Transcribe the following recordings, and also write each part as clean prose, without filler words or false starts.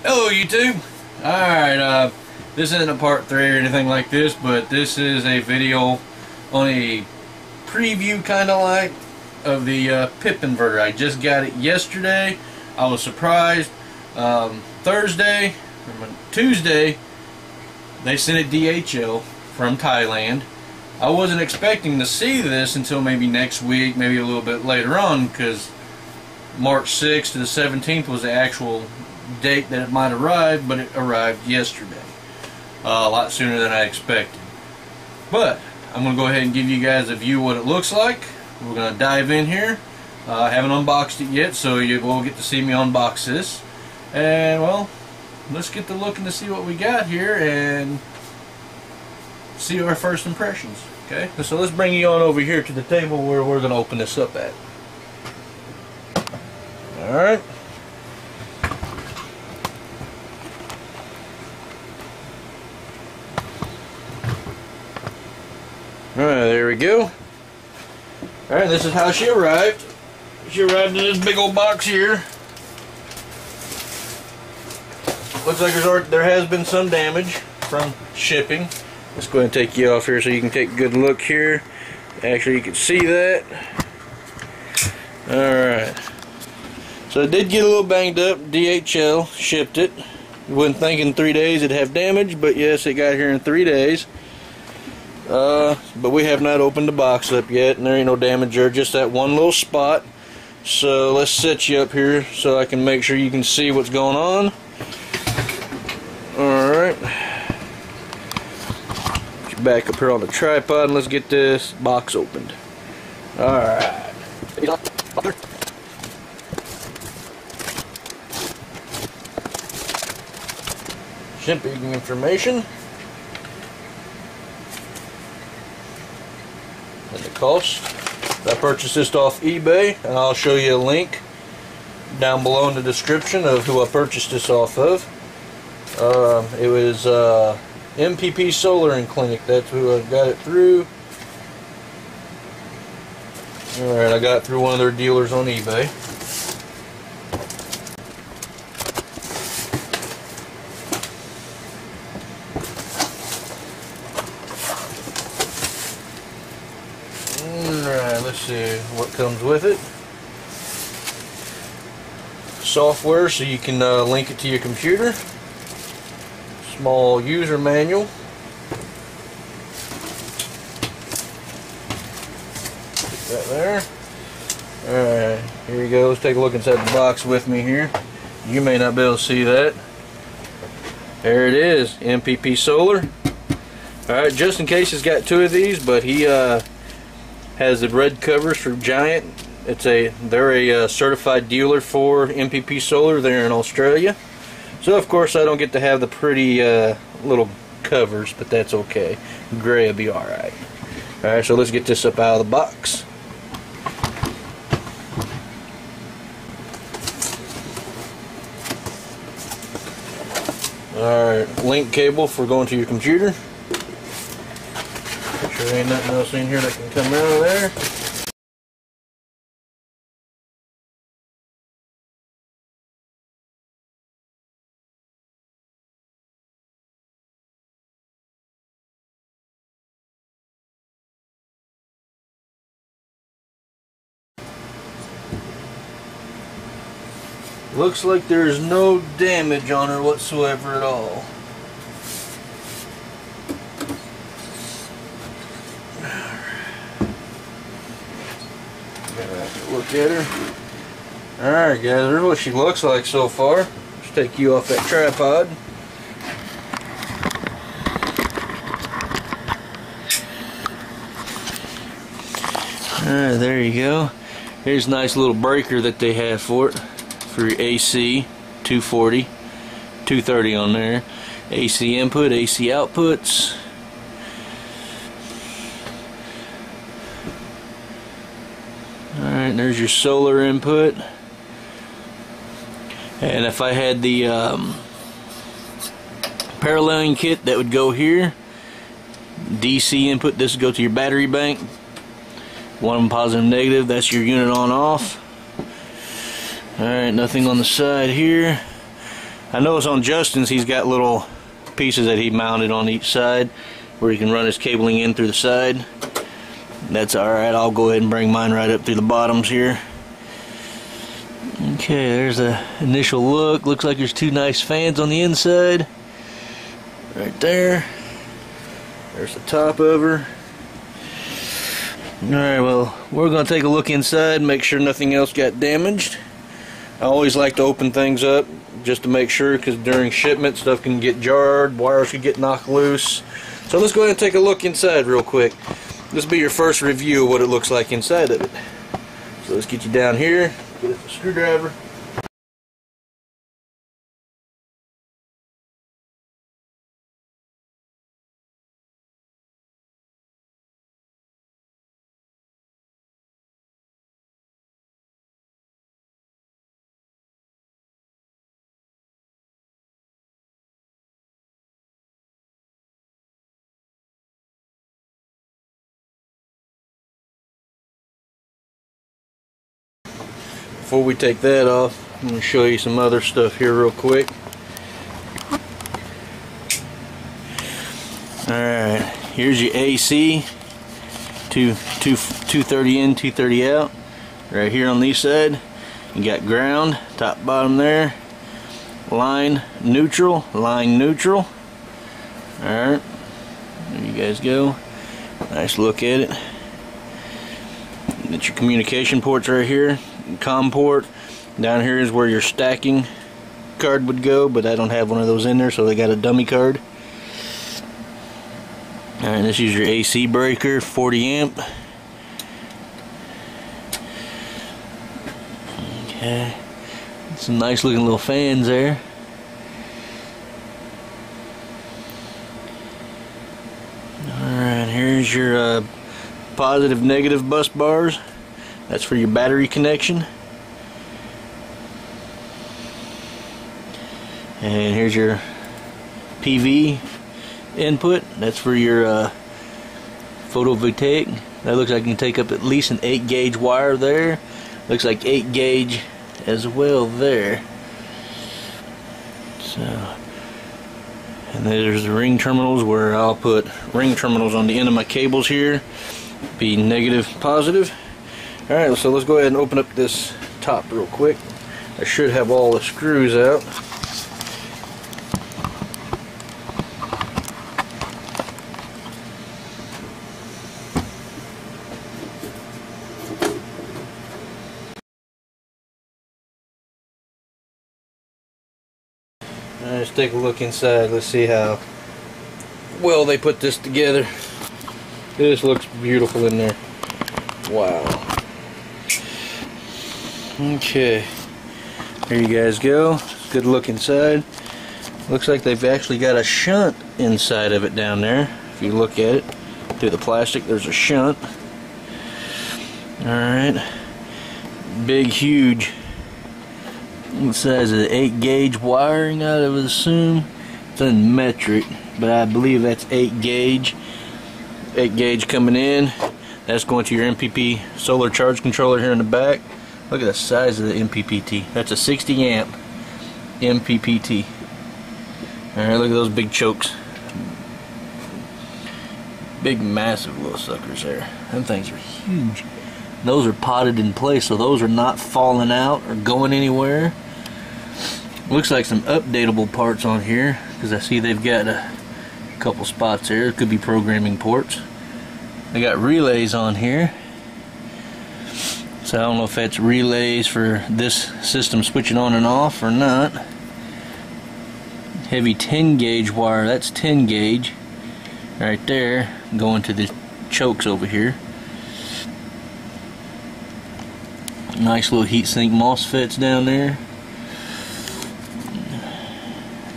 Hello YouTube. Alright, this isn't a part 3 or anything like this, but this is a video on a preview kind of like of the PIP inverter. I just got it yesterday. I was surprised. Tuesday they sent it DHL from Thailand. I wasn't expecting to see this until maybe next week, maybe a little bit later on, because March 6th to the 17th was the actual date that it might arrive, but it arrived yesterday. A lot sooner than I expected. But I'm going to go ahead and give you guys a view of what it looks like. We're going to dive in here. I haven't unboxed it yet, so you will get to see me unbox this. And well, let's get to looking to see what we got here and see our first impressions. Okay, so let's bring you on over here to the table where we're going to open this up at. Alright. Alright, there we go. Alright, this is how she arrived. She arrived in this big old box here. Looks like there has been some damage from shipping. Let's go ahead and take you off here so you can take a good look here. Actually, you can see that. Alright. So it did get a little banged up. DHL shipped it. You wouldn't think in 3 days it'd have damage, but yes, it got here in 3 days. But we have not opened the box up yet, and there ain't no damage there, just that one little spot. So let's set you up here so I can make sure you can see what's going on. Alright. Get you back up here on the tripod and let's get this box opened. Alright. Shipping information. And the cost. I purchased this off eBay, and I'll show you a link down below in the description of who I purchased this off of. It was MPP Solar and Clinic. That's who I got it through. Alright, I got it through one of their dealers on eBay. Alright, let's see what comes with it. Software so you can link it to your computer. Small user manual. Put that there. Alright, here you go. Let's take a look inside the box with me here. You may not be able to see that. There it is, MPP Solar. Alright, just in case it's got 2 of these, but he has the red covers for Giant. They're a certified dealer for MPP Solar there in Australia. So of course I don't get to have the pretty little covers, but that's okay. Gray will be alright. Alright, so let's get this up out of the box. Alright, link cable for going to your computer. Make sure there ain't nothing else in here that can come out of there. Looks like there's no damage on her whatsoever at all. Look at her. Alright guys, there's what she looks like so far. Let's take you off that tripod. Alright, there you go. Here's a nice little breaker that they have for it. For your AC, 240, 230 on there. AC input, AC outputs. Alright, there's your solar input. And if I had the paralleling kit, that would go here. DC input, this would go to your battery bank. One of them positive and negative, that's your unit on off. Alright, nothing on the side here. I notice on Justin's he's got little pieces that he mounted on each side where he can run his cabling in through the side. That's alright, I'll go ahead and bring mine right up through the bottoms here. Okay, there's the initial look. Looks like there's two nice fans on the inside. Right there. There's the top of her. Alright, well, we're going to take a look inside, make sure nothing else got damaged. I always like to open things up just to make sure, because during shipment stuff can get jarred, wires could get knocked loose. So let's go ahead and take a look inside real quick. This will be your first review of what it looks like inside of it. So let's get you down here, get a screwdriver. Before we take that off, I'm going to show you some other stuff here real quick. Alright, here's your AC, 230 in, 230 out. Right here on this side, you got ground, top, bottom there. Line, neutral, line, neutral. Alright, there you guys go. Nice look at it. That's your communication ports right here. COM port. Down here is where your stacking card would go, but I don't have one of those in there, so they got a dummy card. Alright, this is your AC breaker, 40 amp. Okay, some nice looking little fans there. Alright, here's your positive negative bus bars. That's for your battery connection. And here's your PV input. That's for your photovoltaic. That looks like you can take up at least an 8 gauge wire there. Looks like 8 gauge as well there. So, and there's the ring terminals where I'll put ring terminals on the end of my cables here. Be negative, positive. Alright, so let's go ahead and open up this top real quick. I should have all the screws out. Alright, let's take a look inside. Let's see how well they put this together. This looks beautiful in there. Wow. Okay, here you guys go. Good look inside. Looks like they've actually got a shunt inside of it down there. If you look at it through the plastic, there's a shunt. Alright, big, huge. What size is it? 8 gauge wiring, I would assume. It's in metric, but I believe that's 8 gauge. 8 gauge coming in. That's going to your MPP solar charge controller here in the back. Look at the size of the MPPT. That's a 60 amp MPPT. Alright, look at those big chokes. Big, massive little suckers there. Them things are huge. Those are potted in place, so those are not falling out or going anywhere. Looks like some updatable parts on here, because I see they've got a couple spots there. It could be programming ports. They got relays on here. So I don't know if that's relays for this system switching on and off or not. Heavy 10 gauge wire, that's 10 gauge right there, going to the chokes over here. Nice little heatsink MOSFETs down there.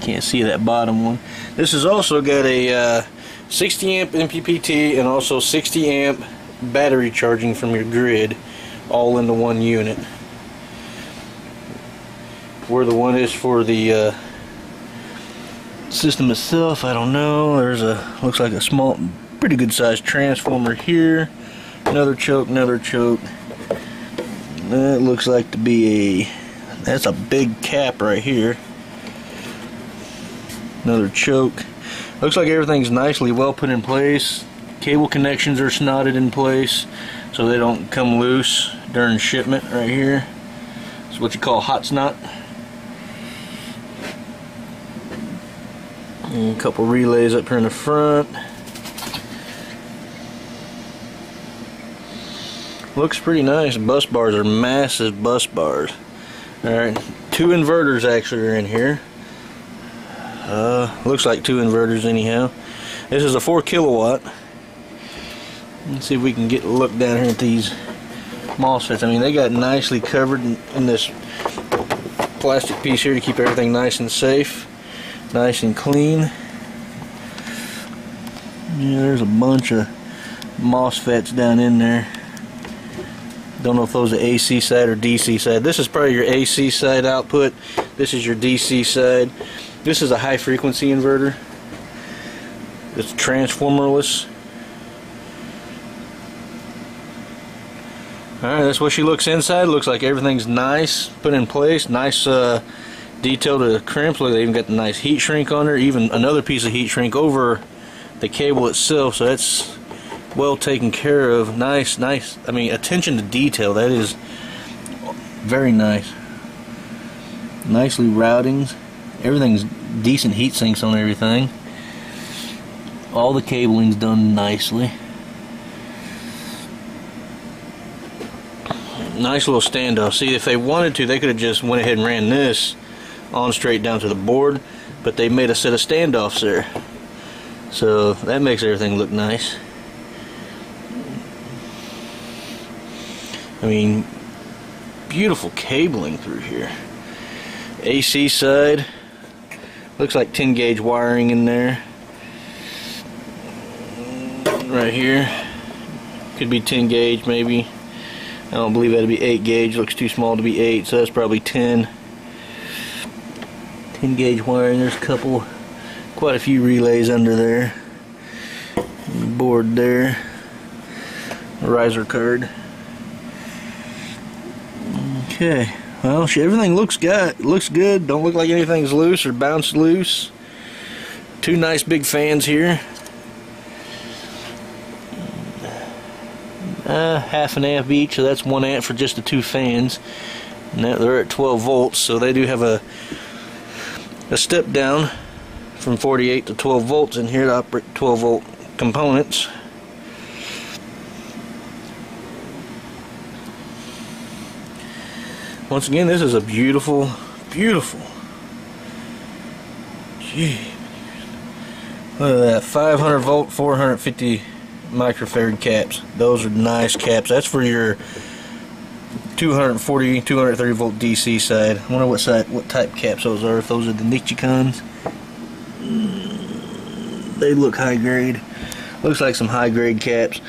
Can't see that bottom one. This has also got a 60 amp MPPT and also 60 amp battery charging from your grid, all into one unit. Where the one is for the system itself, I don't know. There's a, looks like a small, pretty good sized transformer here. Another choke, another choke. That looks like to be a, that's a big cap right here. Another choke. Looks like everything's nicely well put in place. Cable connections are snotted in place so they don't come loose during shipment right here. It's what you call hot snot. And a couple relays up here in the front. Looks pretty nice. Bus bars are massive bus bars. Alright, 2 inverters actually are in here. Looks like 2 inverters anyhow. This is a 4 kilowatt. Let's see if we can get a look down here at these MOSFETs. I mean, they got nicely covered in this plastic piece here to keep everything nice and safe, nice and clean. Yeah, there's a bunch of MOSFETs down in there. Don't know if those are AC side or DC side. This is probably your AC side output. This is your DC side. This is a high frequency inverter. It's transformerless. Alright, that's what she looks inside. Looks like everything's nice, put in place. Nice detail to the crimps. Look, they even got the nice heat shrink on there. Even another piece of heat shrink over the cable itself. So that's well taken care of. Nice. I mean, attention to detail. That is very nice. Nicely routings. Everything's decent heat sinks on everything. All the cabling's done nicely. Nice little standoff. See, if they wanted to, they could have just went ahead and ran this on straight down to the board, but they made a set of standoffs there. So that makes everything look nice. I mean, beautiful cabling through here. AC side. Looks like 10 gauge wiring in there. Right here. Could be 10 gauge maybe. I don't believe that'd be 8 gauge. Looks too small to be 8, so that's probably 10. 10 gauge wiring. There's quite a few relays under there. Board there. Riser card. Okay. Well, everything looks good. Don't look like anything's loose or bounced loose. 2 nice big fans here. Half an amp each, so that's 1 amp for just the 2 fans. And they're at 12 volts, so they do have a step down from 48 to 12 volts in here to operate 12 volt components. Once again, this is a beautiful, beautiful. Gee. Look at that, 500 volt, 450 microfarad caps. Those are nice caps. That's for your 240, 230 volt DC side. I wonder what type caps those are. If those are the Nichicons. They look high grade. Looks like some high grade caps.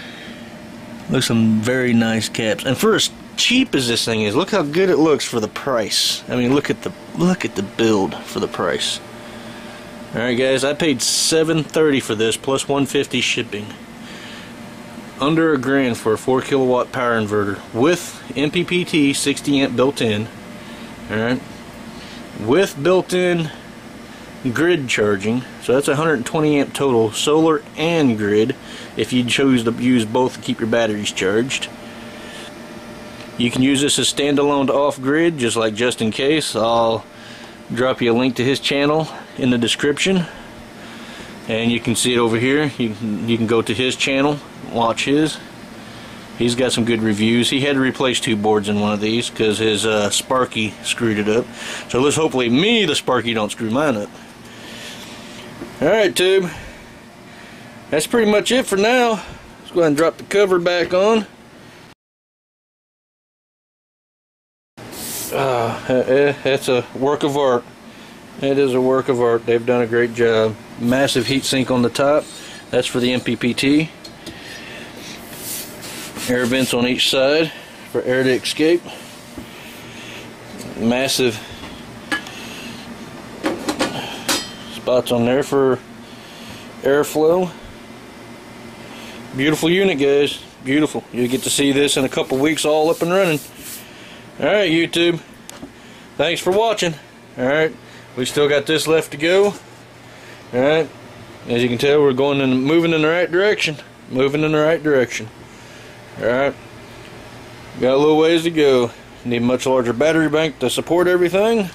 Looks some very nice caps. And for as cheap as this thing is, look how good it looks for the price. I mean, look at the build for the price. Alright guys, I paid $730 for this plus $150 shipping. Under $1,000 for a 4 kilowatt power inverter with MPPT 60 amp built in. Alright, with built-in grid charging, so that's 120 amp total, solar and grid, if you choose to use both to keep your batteries charged. You can use this as standalone to off-grid, just like Just In Case. I'll drop you a link to his channel in the description, and you can see it over here. You can go to his channel, watch his. He's got some good reviews. He had to replace 2 boards in one of these because his Sparky screwed it up. So let's hopefully the Sparky don't screw mine up. Alright, tube. That's pretty much it for now. Let's go ahead and drop the cover back on. That's a work of art. It is a work of art. They've done a great job. Massive heat sink on the top. That's for the MPPT. Air vents on each side for air to escape. Massive spots on there for airflow. Beautiful unit, guys. Beautiful. You'll get to see this in a couple weeks all up and running. Alright, YouTube. Thanks for watching. Alright, we still got this left to go. Alright, as you can tell, we're moving in the right direction. Moving in the right direction. Alright, got a little ways to go. Need a much larger battery bank to support everything.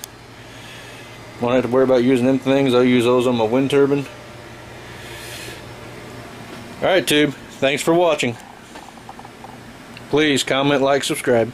Won't have to worry about using them things. I'll use those on my wind turbine. Alright, Tube, thanks for watching. Please comment, like, subscribe.